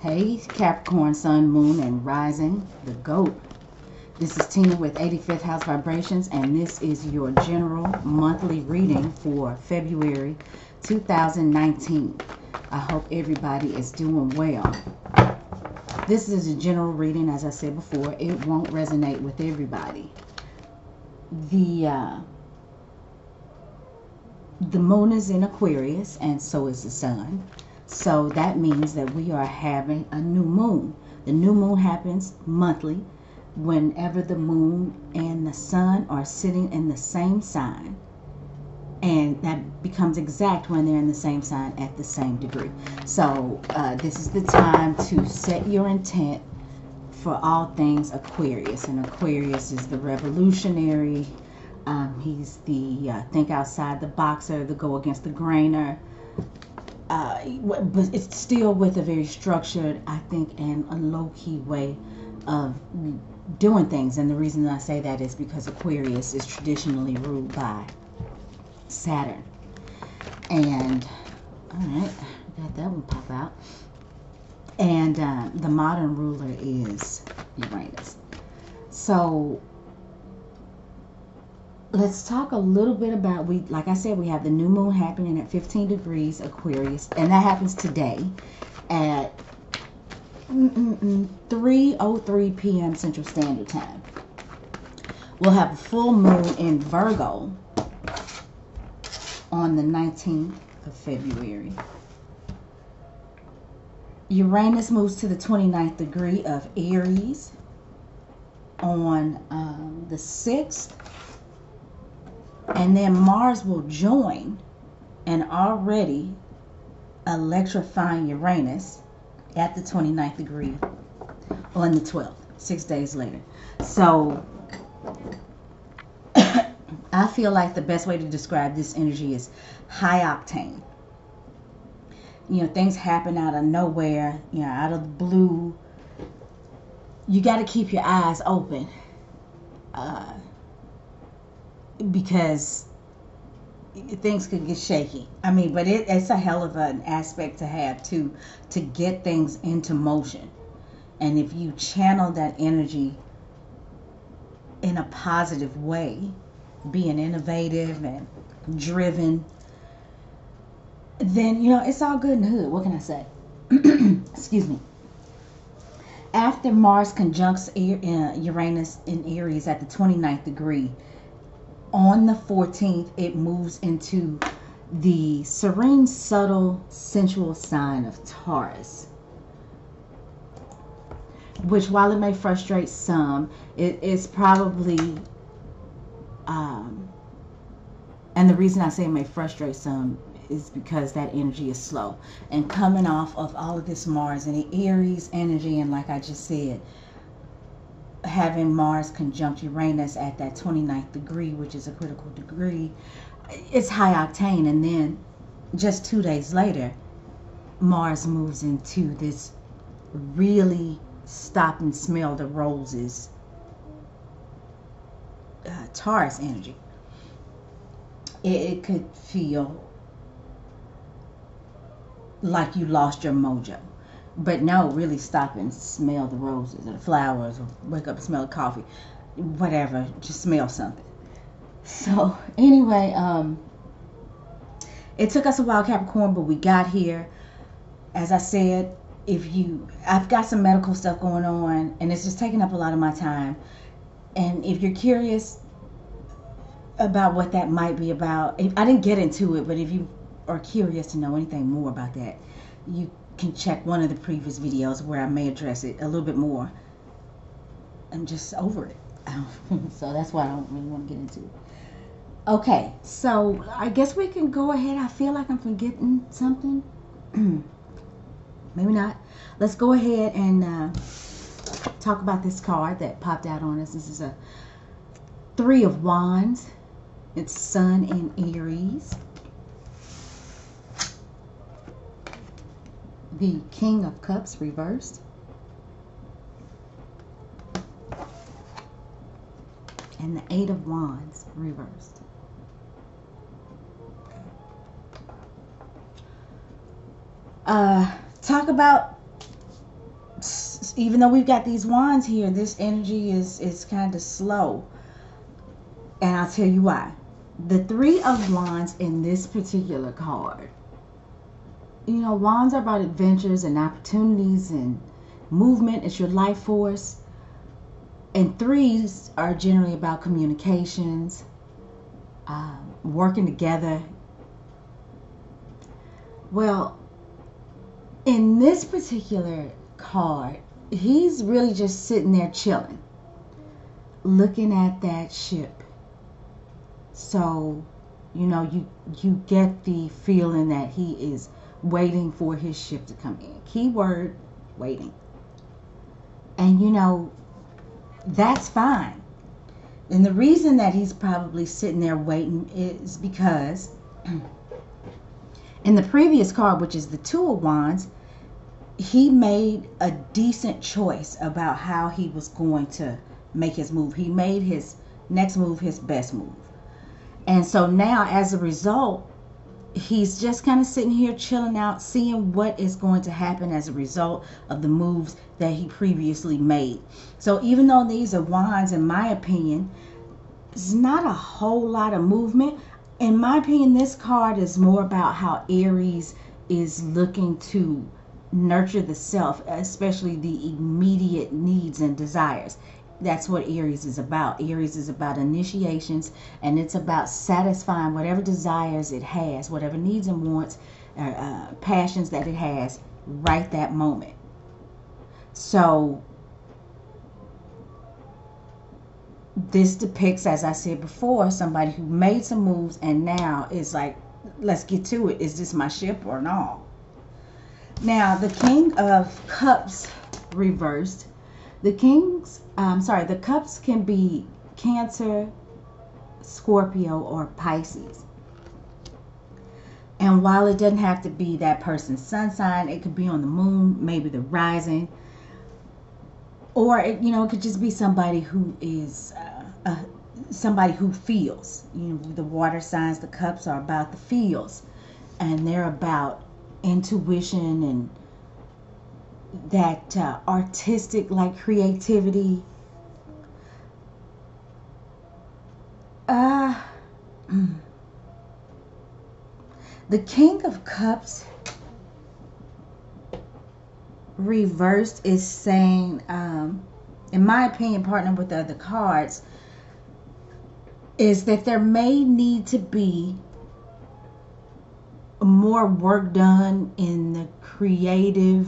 Hey, Capricorn, Sun, Moon, and Rising, the GOAT. This is Tina with 85th House Vibrations, and this is your general monthly reading for February 2019. I hope everybody is doing well. This is a general reading, as I said before. It won't resonate with everybody. The moon is in Aquarius, and so is the sun. So that means that we are having a new moon. The new moon happens monthly whenever the moon and the sun are sitting in the same sign. And that becomes exact when they're in the same sign at the same degree. So this is the time to set your intent for all things Aquarius. And Aquarius is the revolutionary. He's the think outside the boxer, the go against the grainer. But it's still with a very structured, I think, and a low-key way of doing things. And the reason I say that is because Aquarius is traditionally ruled by Saturn. And, alright, got that one pop out. And the modern ruler is Uranus. So let's talk a little bit about, like I said, we have the new moon happening at 15 degrees Aquarius, and that happens today at 3:03 p.m. Central Standard Time. We'll have a full moon in Virgo on the 19th of February. Uranus moves to the 29th degree of Aries on the 6th. And then Mars will join an already electrifying Uranus at the 29th degree on the 12th, 6 days later. So I feel like the best way to describe this energy is high octane. You know, things happen out of nowhere, you know, out of the blue. You got to keep your eyes open. Because things could get shaky. I mean, but it's a hell of an aspect to have to get things into motion. And if you channel that energy in a positive way, being innovative and driven, then, you know, it's all good in the hood. What can I say? Excuse me. After Mars conjuncts Uranus in Aries at the 29th degree, on the 14th, it moves into the serene, subtle, sensual sign of Taurus. Which, while it may frustrate some, it is probably, and the reason I say it may frustrate some is because that energy is slow. And coming off of all of this Mars and the Aries energy, and like I just said, having Mars conjunct Uranus at that 29th degree, which is a critical degree, it's high octane. And then just 2 days later, Mars moves into this really stop and smell the roses Taurus energy. It could feel like you lost your mojo. But no, really stop and smell the roses or the flowers, or wake up and smell the coffee, whatever, just smell something. So anyway, it took us a while, Capricorn, but we got here. As I said, I've got some medical stuff going on, and it's just taking up a lot of my time. And if you're curious about what that might be about, I didn't get into it, but if you are curious to know anything more about that, you can check one of the previous videos where I may address it a little bit more. I'm just over it. So that's why I don't really want to get into it. Okay, so I guess we can go ahead. I feel like I'm forgetting something. Maybe not. Let's go ahead and talk about this card that popped out on us. This is a 3 of Wands. It's Sun in Aries. The King of Cups reversed. And the 8 of Wands reversed. Talk about even though we've got these wands here, this energy is kind of slow. And I'll tell you why. The Three of Wands in this particular card, you know, wands are about adventures and opportunities and movement. It's your life force. And threes are generally about communications, working together. Well, in this particular card, he's really just sitting there chilling, looking at that ship. So, you know, you get the feeling that he is waiting for his ship to come in. Keyword, waiting. And, you know, that's fine. And the reason that he's probably sitting there waiting is because in the previous card, which is the Two of Wands, he made a decent choice about how he was going to make his move. He made his next move his best move. And so now, as a result, he's just kind of sitting here chilling out, seeing what is going to happen as a result of the moves that he previously made. So even though these are wands, in my opinion, it's not a whole lot of movement. In my opinion, this card is more about how Aries is looking to nurture the self, especially the immediate needs and desires. That's what Aries is about. Aries is about initiations, and it's about satisfying whatever desires it has, whatever needs and wants, passions that it has right that moment. So this depicts, as I said before, somebody who made some moves and now is like, let's get to it. Is this my ship or no? Now, the King of Cups reversed. The cups can be Cancer, Scorpio, or Pisces. And while it doesn't have to be that person's sun sign, it could be on the moon, maybe the rising, or it could just be somebody who is somebody who feels. The water signs, the cups are about the feels, and they're about intuition and that artistic, like, creativity. The King of Cups reversed is saying, in my opinion, partner with the other cards, is that there may need to be more work done in the creative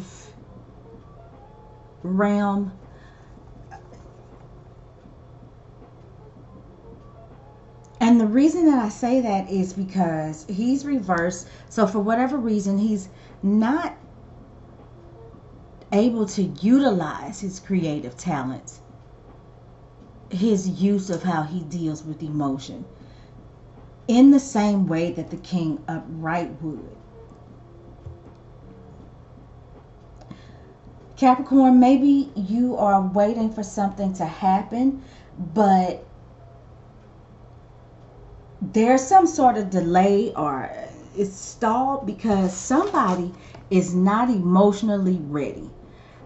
realm. And the reason that I say that is because he's reversed. So for whatever reason, he's not able to utilize his creative talents, his use of how he deals with emotion, in the same way that the King upright would. Capricorn, maybe you are waiting for something to happen, but there's some sort of delay, or it's stalled because somebody is not emotionally ready.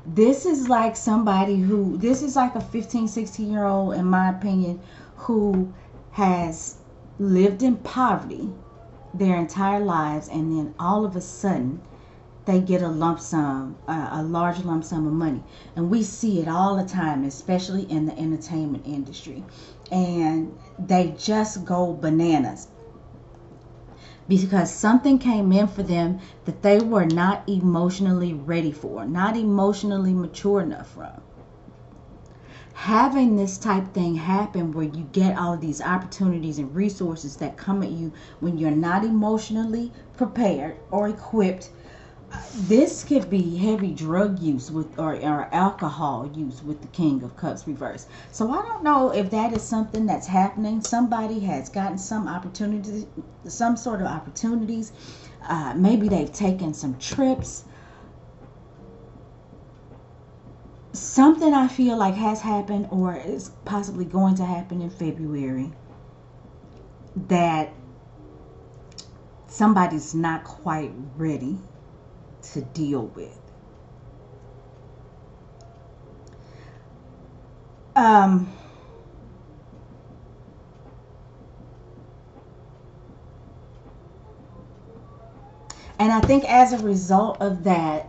This is like somebody who, this is like a 15, 16-year-old, in my opinion, who has lived in poverty their entire lives, and then all of a sudden they get a lump sum, a large lump sum of money. And we see it all the time, especially in the entertainment industry. And they just go bananas because something came in for them that they were not emotionally ready for, not emotionally mature enough from. Having this type thing happen where you get all of these opportunities and resources that come at you when you're not emotionally prepared or equipped. This could be heavy drug use with or alcohol use with the King of Cups reversed. So I don't know if that is something that's happening. Somebody has gotten some opportunities, some sort of opportunities. Maybe they've taken some trips. Something I feel like has happened or is possibly going to happen in February that somebody's not quite ready to deal with. Um, and I think as a result of that,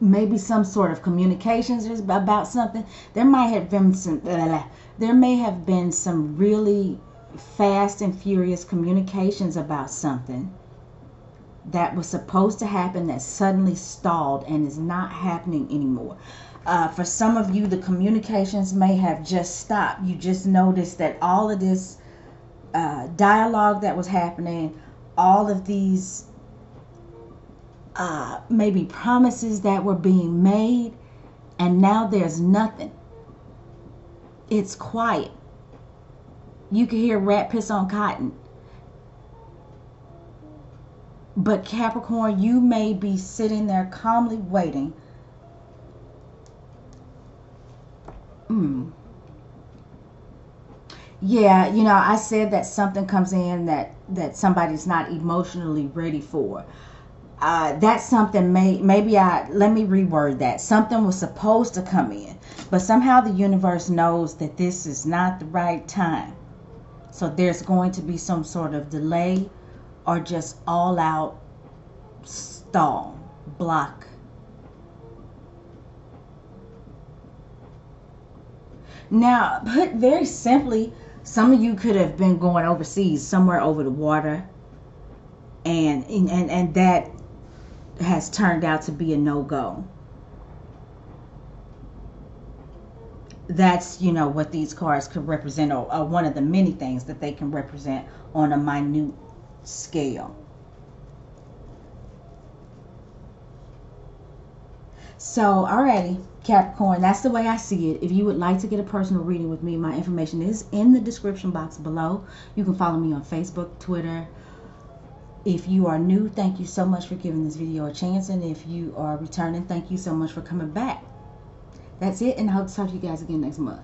maybe some sort of communications is about something. There might have been some. There may have been some really fast and furious communications about something that was supposed to happen that suddenly stalled and is not happening anymore. For some of you, the communications may have just stopped. You just noticed that all of this dialogue that was happening, all of these maybe promises that were being made, and now there's nothing. It's quiet. You can hear rat piss on cotton. But Capricorn, you may be sitting there calmly waiting. Yeah, you know, I said that something comes in that somebody's not emotionally ready for. That's something let me reword that. Something was supposed to come in, but somehow the universe knows that this is not the right time. So there's going to be some sort of delay or just all out stall, block. Now, put very simply, some of you could have been going overseas, somewhere over the water, and that has turned out to be a no-go. That's, you know, what these cards could represent, or one of the many things that they can represent on a minute scale. So, alrighty, Capricorn, that's the way I see it. If you would like to get a personal reading with me, my information is in the description box below. You can follow me on Facebook, Twitter. If you are new, thank you so much for giving this video a chance. And if you are returning, thank you so much for coming back. That's it, and I hope to talk to you guys again next month.